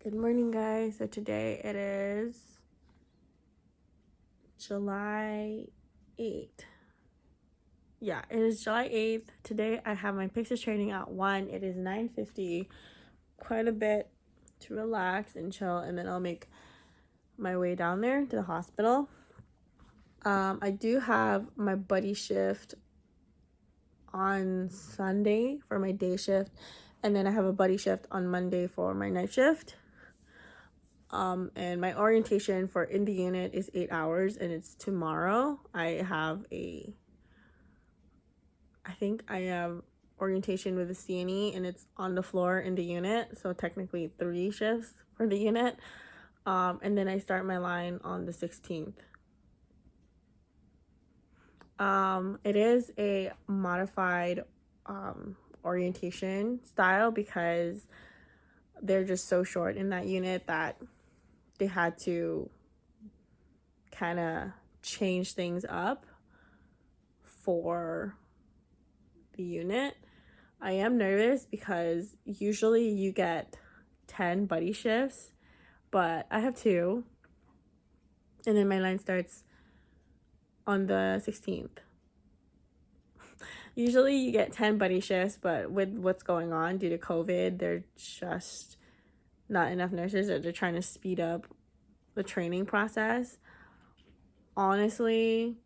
Good morning, guys. So today it is July 8th. Yeah, it is July 8th. Today I have my Pixis training at 1. It is 9:50. Quite a bit to relax and chill, and then I'll make my way down there to the hospital. I do have my buddy shift on Sunday for my day shift, and then I have a buddy shift on Monday for my night shift. And my orientation for in the unit is 8 hours, and it's tomorrow. I think I have orientation with the CNE, and it's on the floor in the unit, so technically 3 shifts for the unit. And then I start my line on the 16th. It is a modified orientation style because they're just so short in that unit that they had to kind of change things up for the unit. I am nervous because usually you get 10 buddy shifts, but I have 2, and then my line starts on the 16th. Usually you get 10 buddy shifts, but with what's going on due to COVID, they're just not enough nurses, or they're trying to speed up the training process. Honestly,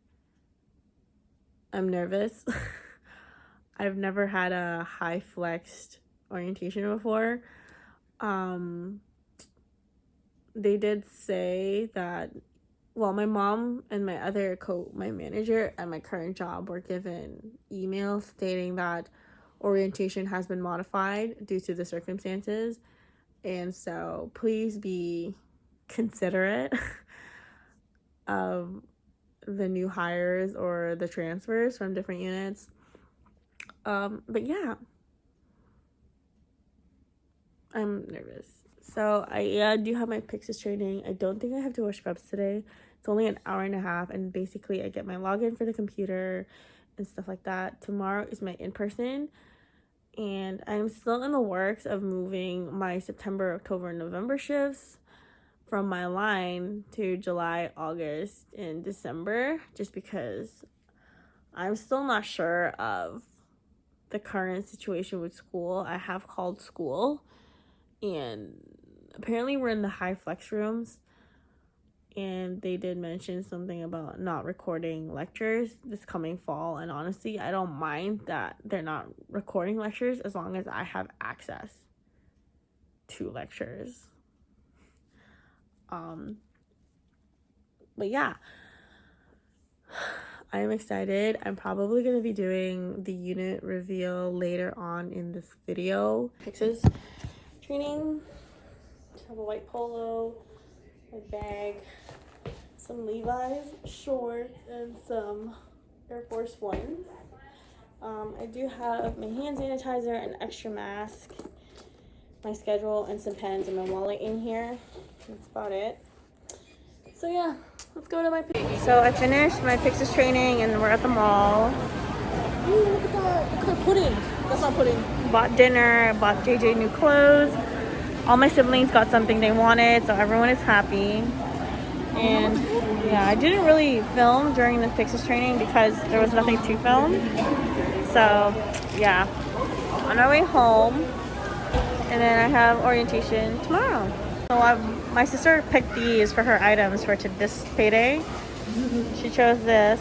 I'm nervous. I've never had a high flexed orientation before. They did say that, well, my mom and my manager at my current job were given emails stating that orientation has been modified due to the circumstances. And so please be considerate of the new hires or the transfers from different units. But yeah, I'm nervous. So I do have my Pixis training. I don't think I have to wear scrubs today. It's only an hour and a half, and basically I get my login for the computer and stuff like that. Tomorrow is my in-person, and I'm still in the works of moving my September, October, and November shifts from my line to July, August, and December, just because I'm still not sure of the current situation with school. I have called school, and apparently we're in the high flex rooms, and they did mention something about not recording lectures this coming fall. And honestly, I don't mind that they're not recording lectures as long as I have access to lectures. But yeah, I'm excited. I'm probably going to be doing the unit reveal later on in this video. Pixis training. Just have a white polo, my bag, some Levi's shorts, and some Air Force Ones. I do have my hand sanitizer, an extra mask, my schedule, and some pens and my wallet in here. That's about it. So yeah, let's go to my So I finished my Pixis training, and we're at the mall. Ooh, look at that. Look at the pudding. That's not pudding. Bought dinner, bought JJ new clothes. All my siblings got something they wanted, so everyone is happy. And yeah, I didn't really film during the Pixis training because there was nothing to film. So yeah, on our way home, and then I have orientation tomorrow. So my sister picked these for her items for this payday. She chose this.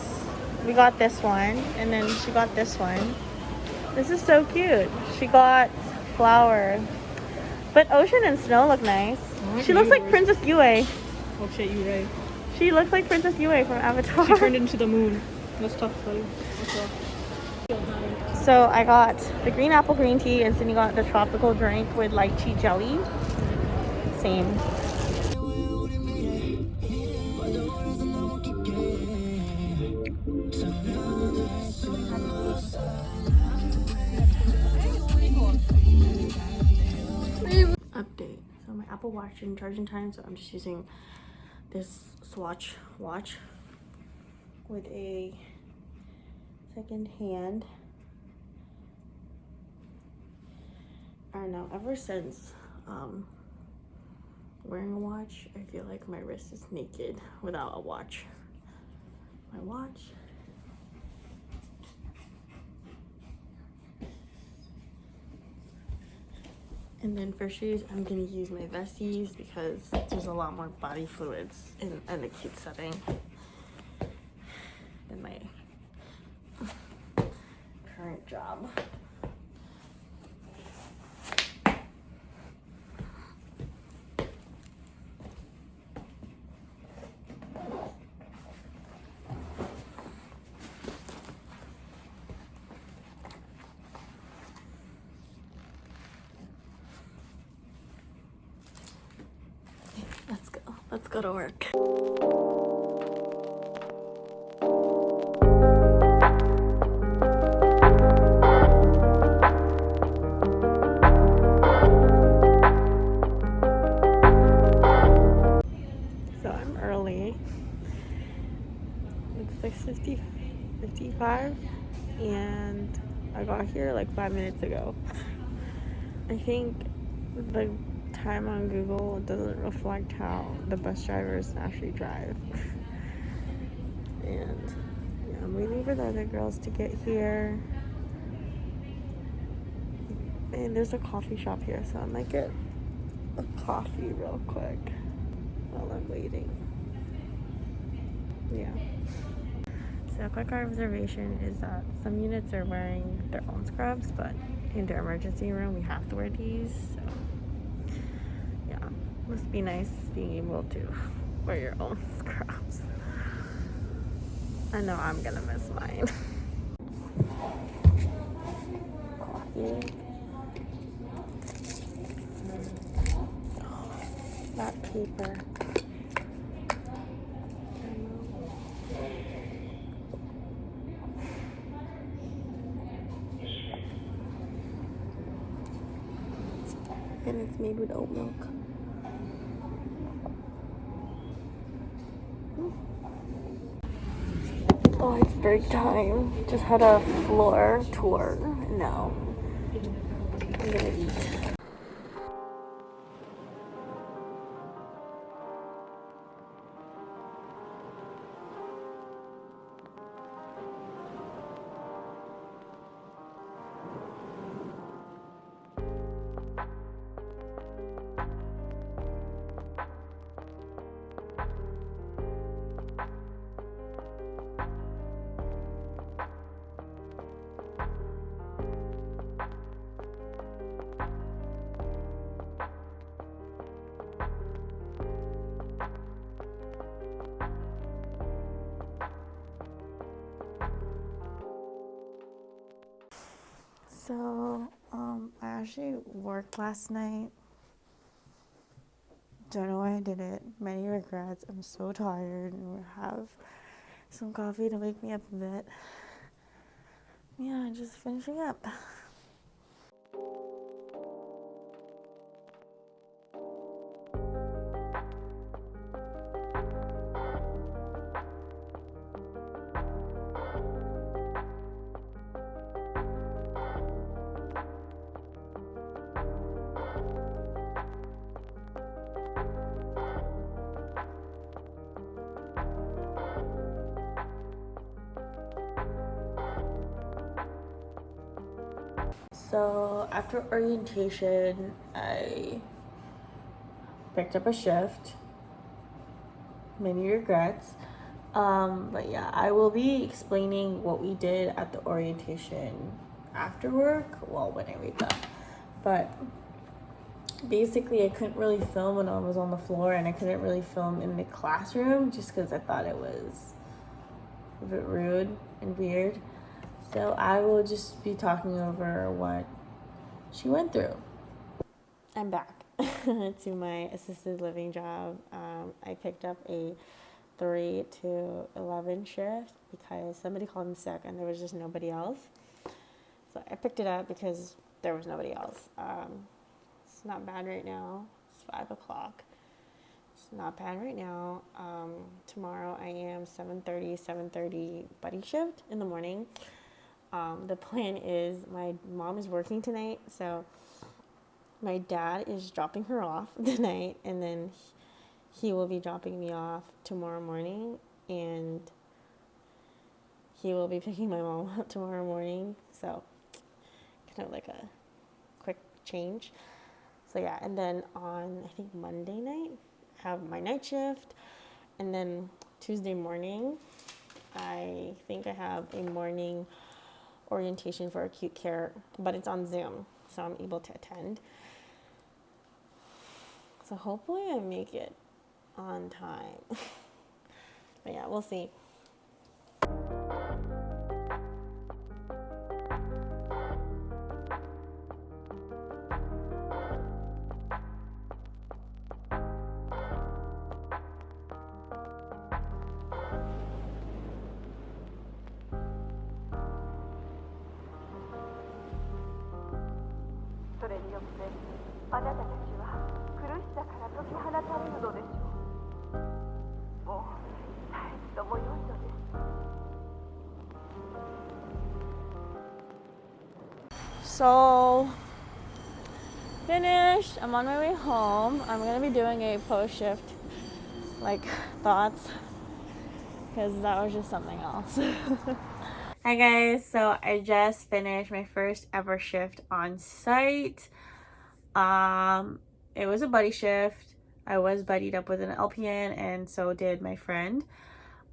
We got this one, and then she got this one. This is so cute. She got flowers, but ocean and snow look nice. She looks like Princess Yue. Oh shit, you're right. She looks like Princess Yue from Avatar. She turned into the moon. That's tough, buddy. So I got the green apple green tea, and Cindy got the tropical drink with lychee jelly. Same. Update. So my Apple Watch didn't charge in time, so I'm just using this Swatch watch with a second hand. I don't know, ever since wearing a watch, I feel like my wrist is naked without a watch. My watch. And then for shoes, I'm gonna use my vesties because there's a lot more body fluids in an acute setting than my current job. Let's go to work. So I'm early. It's 6:55 and I got here like 5 minutes ago. I think the time on Google doesn't reflect how the bus drivers actually drive. And yeah, I'm waiting for the other girls to get here. And there's a coffee shop here, so I might get a coffee real quick while I'm waiting. Yeah. So a quick observation is that some units are wearing their own scrubs, but in the emergency room we have to wear these. So yeah, must be nice being able to wear your own scrubs. I know I'm gonna miss mine. Coffee. That paper. And it's made with oat milk. Oh, it's break time. Just had a floor tour. Now I'm gonna eat. So, I actually worked last night. Don't know why I did it. Many regrets. I'm so tired and we'll have some coffee to wake me up a bit. Yeah, just finishing up. So after orientation, I picked up a shift. Many regrets. But yeah, I will be explaining what we did at the orientation after work, well, when I wake up. But basically, I couldn't really film when I was on the floor, and I couldn't really film in the classroom just because I thought it was a bit rude and weird. So I will just be talking over what she went through. I'm back to my assisted living job. I picked up a 3 to 11 shift because somebody called in sick and there was just nobody else. So I picked it up because there was nobody else. It's not bad right now. It's 5 o'clock. It's not bad right now. Tomorrow I am 7:30 buddy shift in the morning. The plan is my mom is working tonight, so my dad is dropping her off tonight, and then he will be dropping me off tomorrow morning, and he will be picking my mom up tomorrow morning. So kind of like a quick change. So yeah, and then on, I think, Monday night, I have my night shift, and then Tuesday morning, I think I have a morning orientation for acute care, but it's on Zoom, so I'm able to attend. So hopefully I make it on time. But yeah, we'll see. So, finished. I'm on my way home. I'm going to be doing a post-shift, thoughts, because that was just something else. Hi guys, so I just finished my first ever shift on site. It was a buddy shift. I was buddied up with an LPN, and so did my friend.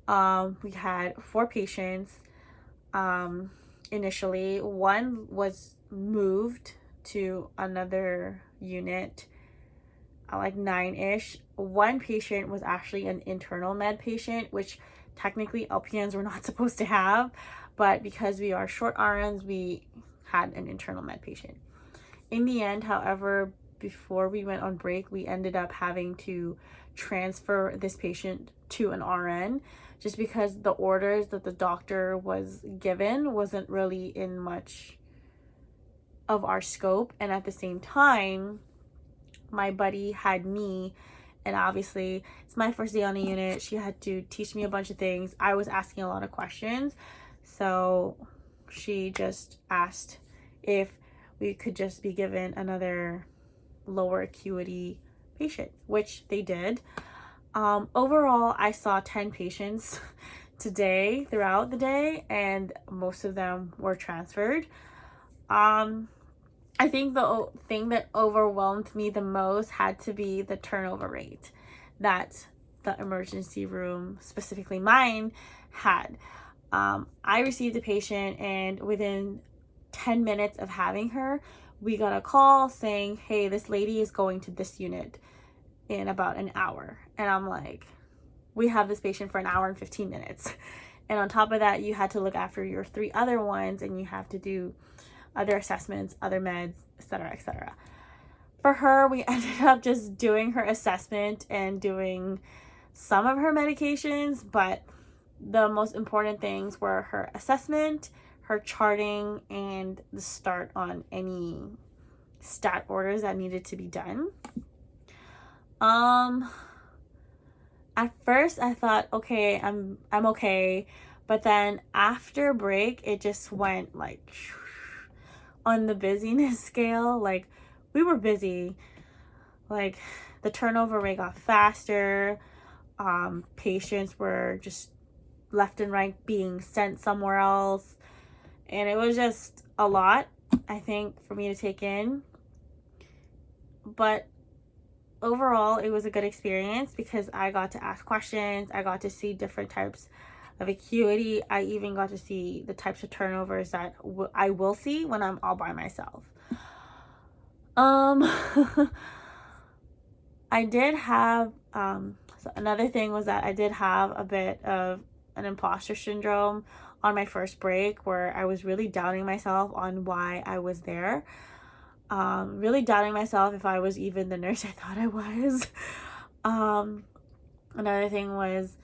We had 4 patients. Initially, one was moved to another unit at 9-ish. One patient was actually an internal med patient, which technically LPNs were not supposed to have, but because we are short RNs, we had an internal med patient. In the end, however, before we went on break, we ended up having to transfer this patient to an RN, just because the orders that the doctor was given wasn't really in much of our scope. And at the same time, my buddy had me, and obviously it's my first day on the unit. She had to teach me a bunch of things. I was asking a lot of questions, so she just asked if we could just be given another lower acuity patient, which they did. Overall, I saw 10 patients today throughout the day, and most of them were transferred. I think the thing that overwhelmed me the most had to be the turnover rate that the emergency room, specifically mine, had. I received a patient, and within 10 minutes of having her, we got a call saying, hey, this lady is going to this unit in about an hour. And I'm like, we have this patient for an hour and 15 minutes. And on top of that, you had to look after your 3 other ones, and you have to do other assessments, other meds, etc., etc. For her, we ended up just doing her assessment and doing some of her medications, but the most important things were her assessment, her charting, and the start on any stat orders that needed to be done. At first I thought, okay, I'm okay, but then after break, it just went on the busyness scale. We were busy. The turnover rate got faster. Patients were just left and right being sent somewhere else, and it was just a lot, I think, for me to take in. But overall, it was a good experience because I got to ask questions. I got to see different types of acuity. I even got to see the types of turnovers that I will see when I'm all by myself. I did have so another thing was that I did have a bit of an imposter syndrome on my first break, where I was really doubting myself on why I was there. Really doubting myself if I was even the nurse I thought I was. Another thing was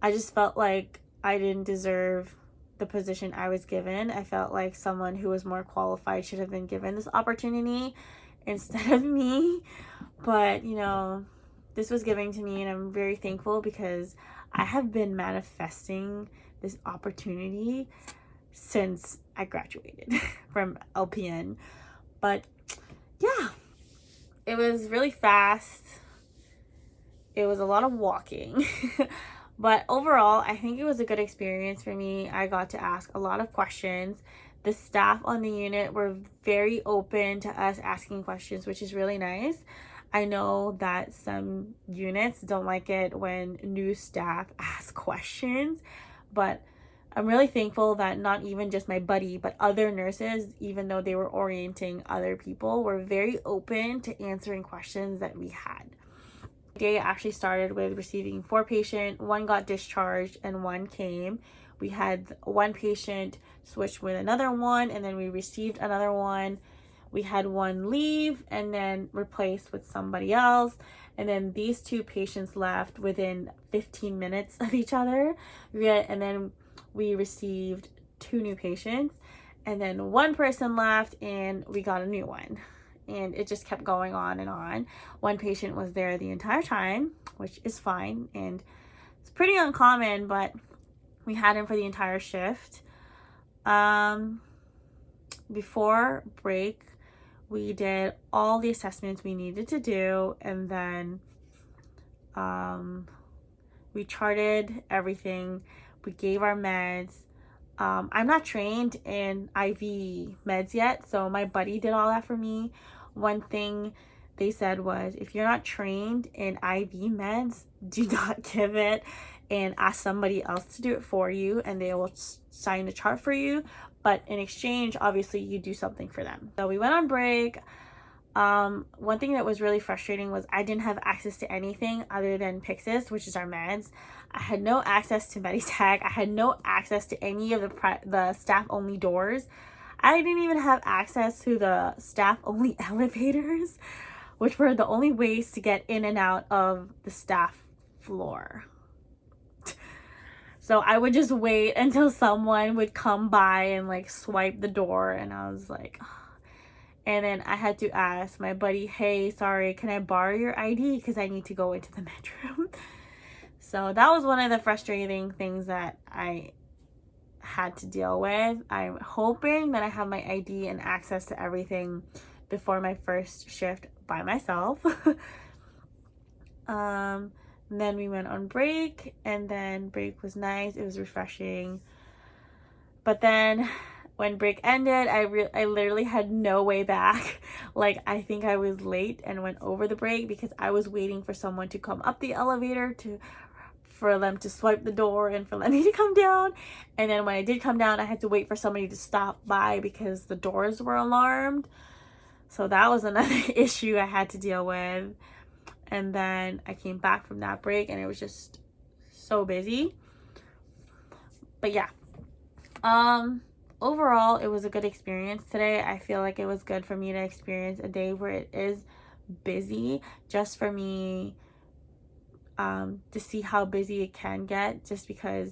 I just felt like I didn't deserve the position I was given. I felt like someone who was more qualified should have been given this opportunity instead of me. But, this was given to me, and I'm very thankful because I have been manifesting this opportunity since I graduated from LPN. But yeah, it was really fast. It was a lot of walking. But overall, I think it was a good experience for me. I got to ask a lot of questions. The staff on the unit were very open to us asking questions, which is really nice. I know that some units don't like it when new staff ask questions, but I'm really thankful that not even just my buddy, but other nurses, even though they were orienting other people, were very open to answering questions that we had. The day actually started with receiving 4 patients. 1 got discharged and 1 came. We had 1 patient switch with another one, and then we received another one. We had 1 leave and then replaced with somebody else. And then these 2 patients left within 15 minutes of each other. And then we received 2 new patients. And then 1 person left and we got a new one. And it just kept going on and on. 1 patient was there the entire time, which is fine. And it's pretty uncommon, but we had him for the entire shift. Before break, we did all the assessments we needed to do, and then we charted everything. We gave our meds. I'm not trained in IV meds yet, so my buddy did all that for me. One thing they said was, if you're not trained in IV meds, do not give it, and ask somebody else to do it for you, and they will sign the chart for you. But in exchange, obviously, you do something for them. So we went on break. One thing that was really frustrating was I didn't have access to anything other than Pyxis, which is our meds. I had no access to Meditech. I had no access to any of the staff-only doors. I didn't even have access to the staff-only elevators, which were the only ways to get in and out of the staff floor. So I would just wait until someone would come by and like swipe the door, and I was like, oh. And then I had to ask my buddy, hey, sorry, can I borrow your ID? Because I need to go into the bedroom. So that was one of the frustrating things that I had to deal with. I'm hoping that I have my ID and access to everything before my first shift by myself. And then we went on break, and then break was nice. It was refreshing. But then when break ended, I literally had no way back. Like, I think I was late and went over the break because I was waiting for someone to come up the elevator for them to swipe the door and for me to come down. And then when I did come down, I had to wait for somebody to stop by because the doors were alarmed. So that was another issue I had to deal with. And then I came back from that break and it was just so busy. But yeah. Overall, it was a good experience today. I feel like it was good for me to experience a day where it is busy, just for me to see how busy it can get, just because,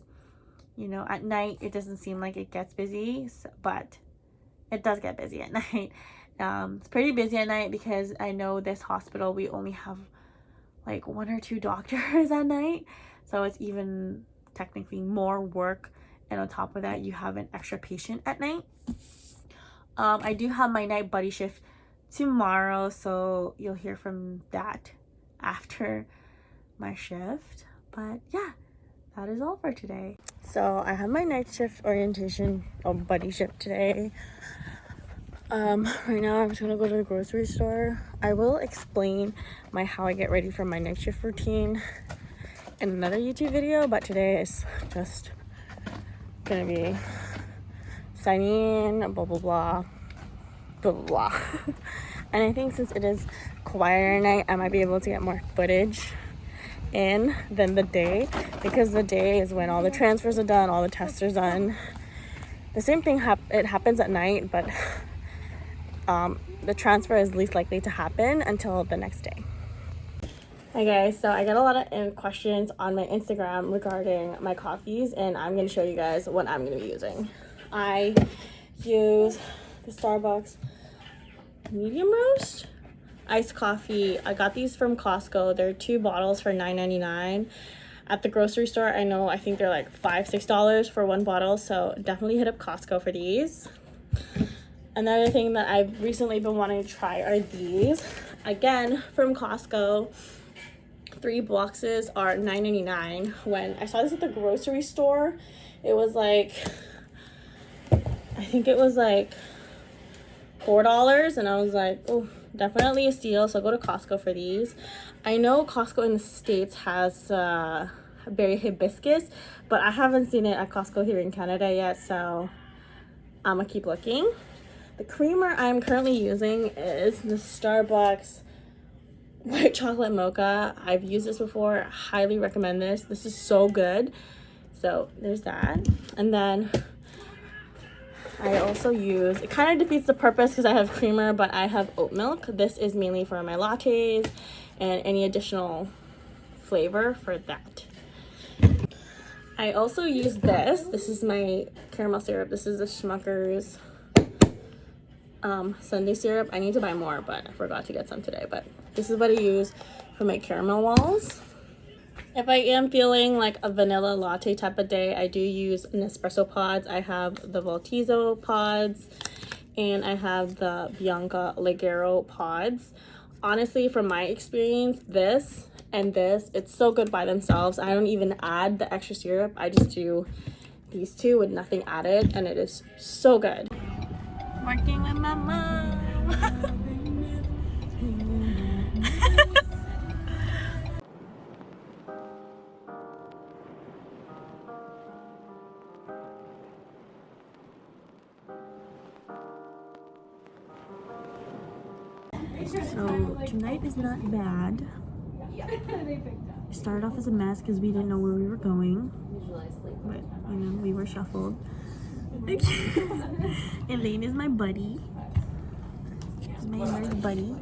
you know, at night it doesn't seem like it gets busy, but it does get busy at night. It's pretty busy at night because I know this hospital, we only have like 1 or 2 doctors at night, so it's even technically more work, and on top of that you have an extra patient at night. I do have my night buddy shift tomorrow, so you'll hear from that after my shift. But yeah, that is all for today. So I have my night shift orientation buddy shift today. Right now I'm just gonna go to the grocery store. I will explain how I get ready for my night shift routine in another YouTube video, but today is just gonna be signing in, blah blah blah, blah blah blah. And I think since it is quieter night, I might be able to get more footage in than the day, because the day is when all the transfers are done, all the tests are done. The same thing it happens at night, but the transfer is least likely to happen until the next day. Hi guys, so I got a lot of questions on my Instagram regarding my coffees, and I'm going to show you guys what I'm going to be using. I use the Starbucks medium roast iced coffee. I got these from Costco. They're 2 bottles for $9.99. At the grocery store, I think they're like $5-6 for 1 bottle, so definitely hit up Costco for these. Another thing that I've recently been wanting to try are these. again from Costco. 3 boxes are $9.99. When I saw this at the grocery store, it was like, I think it was like $4, and I was like, oh, definitely a steal. So go to Costco for these. I know Costco in the States has berry hibiscus, but I haven't seen it at Costco here in Canada yet, so I'm gonna keep looking. The creamer I'm currently using is the Starbucks white chocolate mocha. I've used this before. Highly recommend this. This is so good. So there's that. And then I also use, it kind of defeats the purpose because I have creamer, but I have oat milk. This is mainly for my lattes and any additional flavor for that. I also use this. This is my caramel syrup. This is the Schmucker's Sunday syrup. I need to buy more, but I forgot to get some today. But this is what I use for my caramel walls. If I am feeling like a vanilla latte type of day, I do use Nespresso pods. I have the Voltizo pods and I have the Bianca Leggero pods. Honestly, from my experience, this and this, it's so good by themselves. I don't even add the extra syrup. I just do these two with nothing added, and it is so good. Working with my mom. So tonight is not bad. It started off as a mess because we didn't know where we were going, but you know, we were shuffled. Elaine is my buddy. She's my nurse buddy.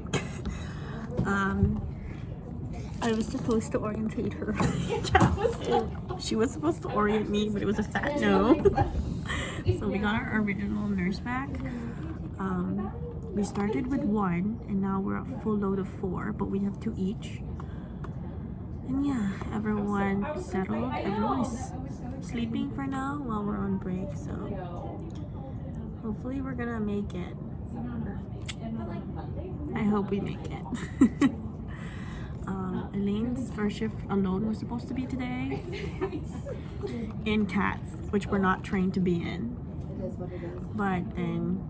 I was supposed to orientate her. She was supposed to orient me, but it was a fat no. So we got our original nurse back. We started with 1 and now we're a full load of 4, but we have 2 each. And yeah, everyone settled. Everyone is sleeping for now while we're on break, so hopefully we're gonna make it. I hope we make it. Elaine's first shift alone was supposed to be today in cats, which we're not trained to be in, but then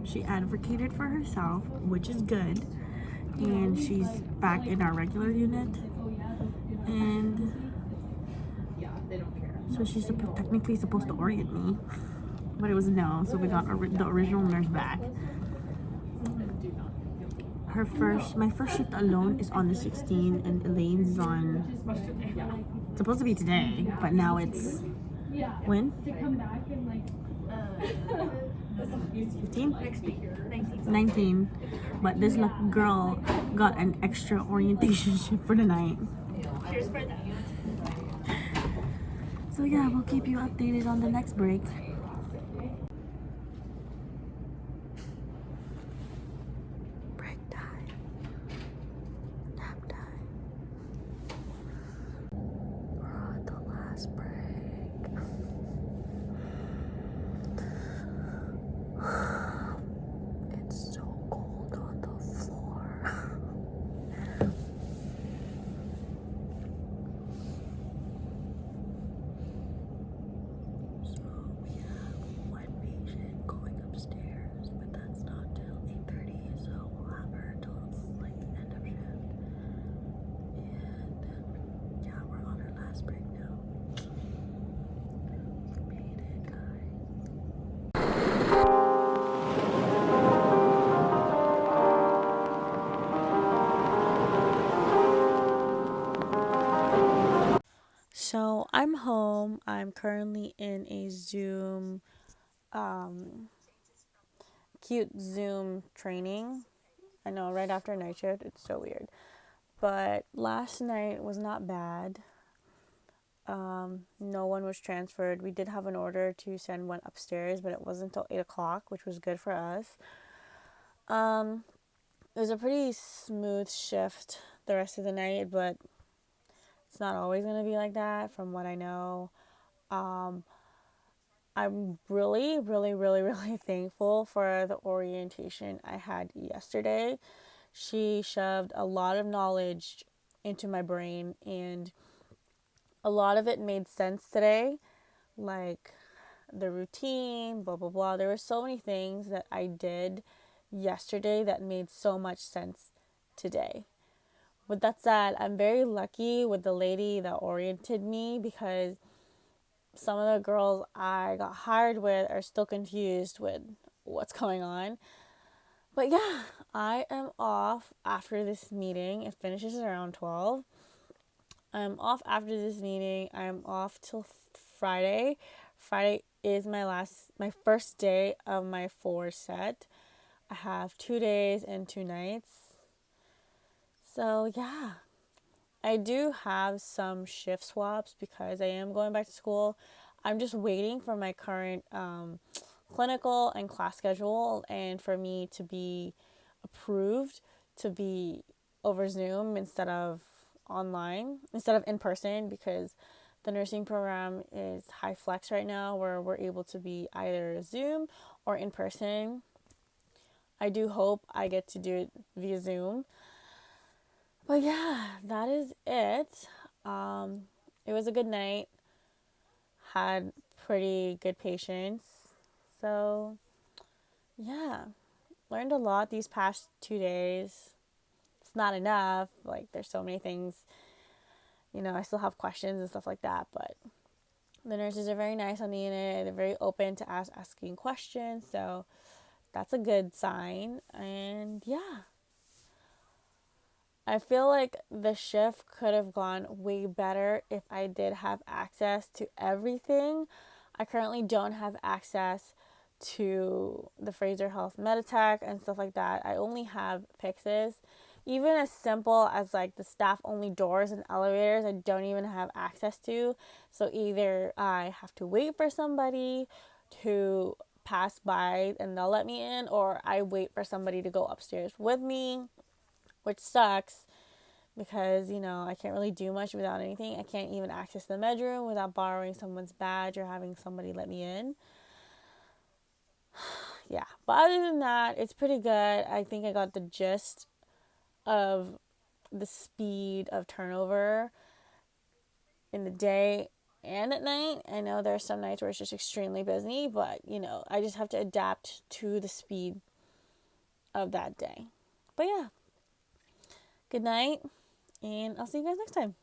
she advocated for herself, which is good, and she's back in our regular unit, and so she's technically supposed to orient me, but it was no, so we got the original nurse back. My first shift alone is on the 16th, and Elaine's is on, it's supposed to be today, but now it's, when? 15? 19. But this girl got an extra orientation shift for the night. So yeah, we'll keep you updated on the next break. So I'm home. I'm currently in a Zoom, cute Zoom training. I know, right after night shift, it's so weird. But last night was not bad. No one was transferred. We did have an order to send one upstairs, but it wasn't until 8 o'clock, which was good for us. It was a pretty smooth shift the rest of the night, but it's not always going to be like that from what I know. I'm really, really, really, really thankful for the orientation I had yesterday She shoved a lot of knowledge into my brain, and a lot of it made sense today, like the routine, blah, blah, blah. There were so many things that I did yesterday that made so much sense today. With that said, I'm very lucky with the lady that oriented me, because some of the girls I got hired with are still confused with what's going on. But yeah, I am off after this meeting. It finishes around 12. I'm off after this meeting. I'm off till Friday. Friday is my first day of my 4 set. I have 2 days and 2 nights. So yeah, I do have some shift swaps because I am going back to school. I'm just waiting for my current clinical and class schedule, and for me to be approved to be over Zoom instead of in person, because the nursing program is high flex right now, where we're able to be either Zoom or in person. I do hope I get to do it via Zoom. But yeah, that is it. It was a good night. Had pretty good patients. So yeah, learned a lot these past 2 days. It's not enough. Like, there's so many things, I still have questions and stuff like that, but the nurses are very nice on the unit. They're very open to asking questions, so that's a good sign. And yeah, I feel like the shift could have gone way better if I did have access to everything. I currently don't have access to the Fraser Health Meditech and stuff like that. I only have Pyxis. Even as simple as like the staff only doors and elevators, I don't even have access to. So either I have to wait for somebody to pass by and they'll let me in, or I wait for somebody to go upstairs with me, which sucks because, I can't really do much without anything. I can't even access the bedroom without borrowing someone's badge or having somebody let me in. Yeah, but other than that, it's pretty good. I think I got the gist of the speed of turnover in the day and at night. I know there are some nights where it's just extremely busy, but, I just have to adapt to the speed of that day. But yeah, good night, and I'll see you guys next time.